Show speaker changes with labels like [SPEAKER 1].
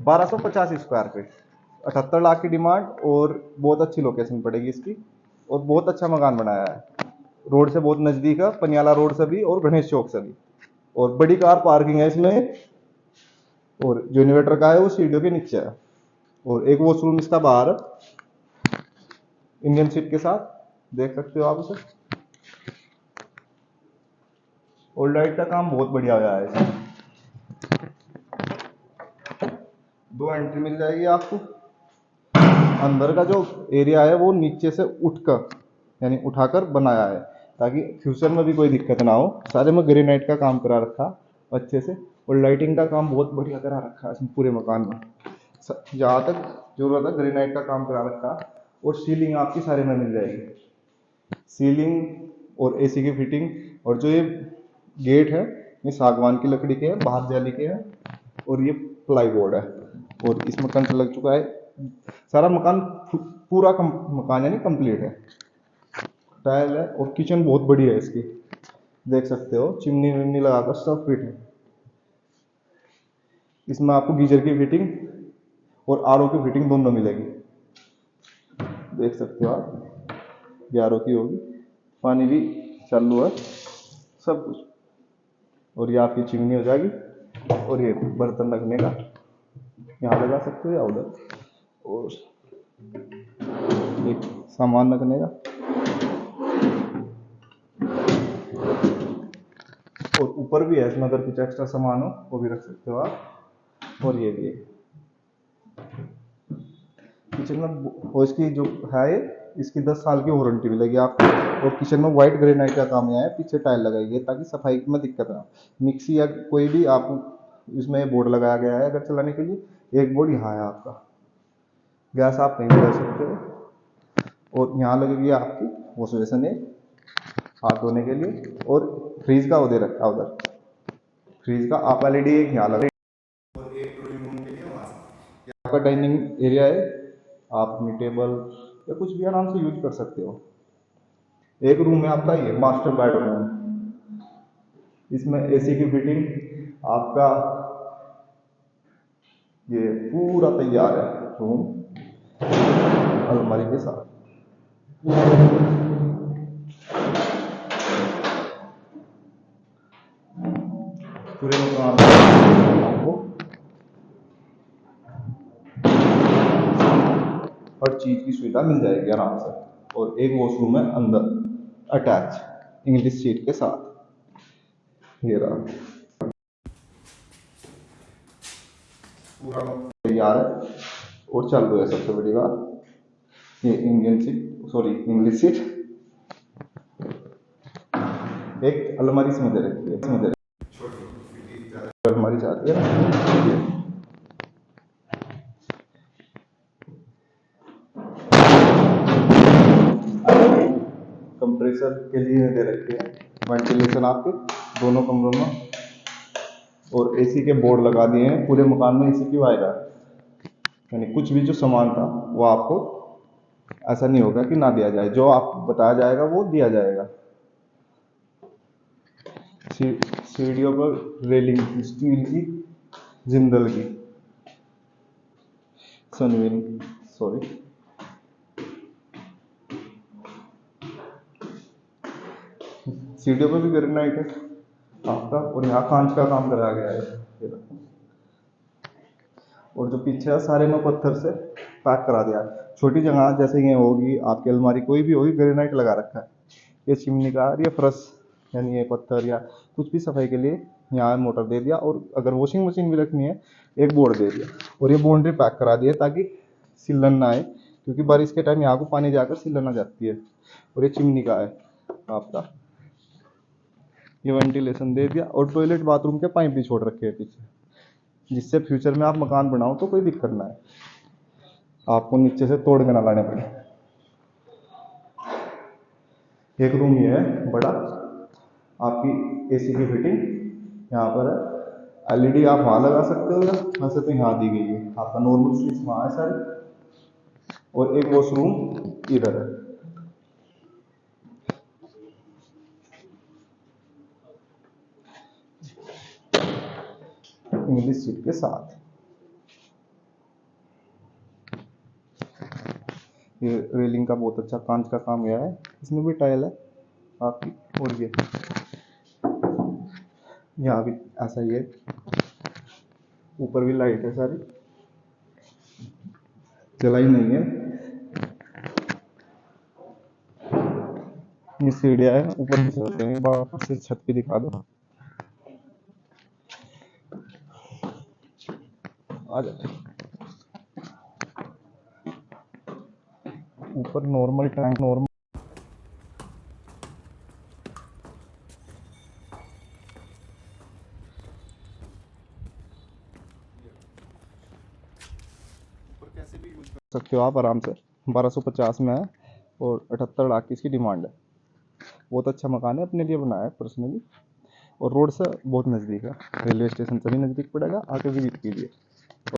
[SPEAKER 1] 1250 square feet, 78 lakh की demand, और बहुत अच्छी लोकेशन पड़ेगी इसकी, और बहुत अच्छा मकान बनाया है, रोड से बहुत नजदीक है, पनियाला रोड से भी और गणेश चौक से भी, और बड़ी कार पार्किंग है इसमें, और जो इन्वर्टर का है वो सीढ़ियों के नीचे है, और एक वॉशरूम इसका बाहर है इंडियन सीट के साथ, देख सकते हो आप उसे। और लाइट का काम बहुत बढ़िया होया है इसमें। 2 एंट्री मिल जाएगी आपको। अंदर का जो एरिया है वो नीचे से उठकर यानी उठाकर बनाया है ताकि फ्यूचर में भी कोई दिक्कत ना हो। सारे में ग्रेनाइट का काम करा रखा अच्छे से, और लाइटिंग का काम बहुत बढ़िया करा रखा है इसमें पूरे मकान में। जहाँ तक जरूरत है ग्रेनाइट का काम करा रखा, और सीलिंग आपकी सारे में मिल जाएगी, सीलिंग और एसी की फिटिंग। और जो ये गेट है ये सागवान की लकड़ी के हैं, बाहर जाली के हैं, और ये प्लाई बोर्ड है, और इसमें कंच लग चुका है। सारा मकान पूरा मकान यानी कंप्लीट है, टाइल है, और किचन बहुत बड़ी है इसकी, देख सकते हो चिमनी विमनी लगाकर सब फिट है। इसमें आपको गीजर की फिटिंग और आरओ की फिटिंग दोनों मिलेगी, देख सकते हो आप, ये आरओ की होगी, पानी भी चालू है, सब कुछ। और ये आपकी चिमनी हो जाएगी, और ये बर्तन रखने का यहाँ लगा सकते हो या उधर, और एक सामान रखने का, और ऊपर भी है इसमें, अगर कुछ एक्स्ट्रा सामान हो वो भी रख सकते हो आप। और ये भी है किचन में, और इसकी जो है इसकी 10 साल की वारंटी मिलेगी आपको। और किचन में व्हाइट ग्रेनाइट का काम है, पीछे टाइल लगाई है ताकि सफाई में दिक्कत ना। मिक्सी या कोई भी आप इसमें बोर्ड लगाया गया है अगर चलाने के लिए, एक बोर्ड यहाँ है आपका, गैस आप कहीं भी रख सकते हो। और यहाँ लगेगी आपकी वॉश बेसिन है हाथ धोने के लिए, और फ्रीज का वो दे रखा है उधर, फ्रीज का आप एलईडी एक यहाँ लगा, और एक ड्राइंग रूम के लिए वहाँ से। आपका डाइनिंग एरिया है, आप अपनी टेबल या कुछ भी आराम से यूज कर सकते हो। एक रूम है आपका ये मास्टर बेडरूम, इसमें एसी की फिटिंग आपका, ये पूरा तैयार है रूम अलमारी के साथ। पूरे मकान आपको हर चीज की सुविधा मिल जाएगी आराम से। और एक वॉशरूम है अंदर अटैच इंग्लिश सीट के साथ, ये रहा पूरा तैयार है। और चालू है सबसे बड़ी बात, ये Indian seat sorry English seat, एक अलमारी इसमें दे रखी है, इसमें दे छोटी अलमारी चाहती है ना, कंप्रेसर के लिए दे रखी है, वेंटिलेशन आपके दोनों कमरों में, और एसी के बोर्ड लगा दिए हैं पूरे मकान में, एसी की वायर है, यानी कुछ भी जो सामान था वो आपको ऐसा नहीं होगा कि ना दिया जाए, जो आप बताया जाएगा वो दिया जाएगा। सीढ़ियों पर रेलिंग स्टील की, जिंदल की, सनविन सॉरी, सीढ़ियों पर भी ग्रेनाइट है आपका, और यहाँ कांच का काम कराया गया है, और जो पीछे है सारे में पत्थर से पैक करा दिया है। छोटी जगह जैसे ये होगी आपकी अलमारी कोई भी होगी, ग्रेनाइट लगा रखा है। ये चिमनी का ये फर्श यानी ये पत्थर या कुछ भी सफाई के लिए यहाँ मोटर दे दिया, और अगर वॉशिंग मशीन भी रखनी है एक बोर्ड दे दिया, और ये बाउंड्री पैक करा दिया ताकि सिलन ना आए, क्योंकि बारिश के टाइम यहाँ को पानी जाकर सिलन आ जाती है। और ये चिमनी का है आपका, ये वेंटिलेशन दे दिया, और टॉयलेट बाथरूम के पाइप भी छोड़ रखे हैं पीछे, जिससे फ्यूचर में आप मकान बनाओ तो कोई दिक्कत ना है, आपको नीचे से तोड़ के ना लाने पड़े। एक रूम ये है बड़ा, आपकी एसी की फिटिंग यहाँ पर है, एलईडी आप वहाँ लगा सकते हो, या वैसे तो यहाँ दी गई है आपका नॉर्मल स्विच वहाँ है सारे, और एक वॉशरूम इधर है, इंग्लिश सीट के साथ। ये रेलिंग का बहुत अच्छा कांच का काम गया है, इसमें भी टाइल है आपकी। और ये यहाँ भी ऐसा ही है, ऊपर भी लाइट है सारी, जलाई नहीं है। ये सीढ़ियाँ है, ऊपर भी चलते हैं, बाहर से छत पे दिखा दो। आ जाते हैं। ऊपर नॉर्मल टैंक, नॉर्मल कैसे भी यूज कर सकते हो आप आराम से। 1250 में है और 78 लाख की इसकी डिमांड है। बहुत अच्छा मकान है, अपने लिए बनाया है पर्सनली, और रोड से बहुत नज़दीक है, रेलवे स्टेशन से भी नज़दीक पड़ेगा, आके विजिट कीजिए।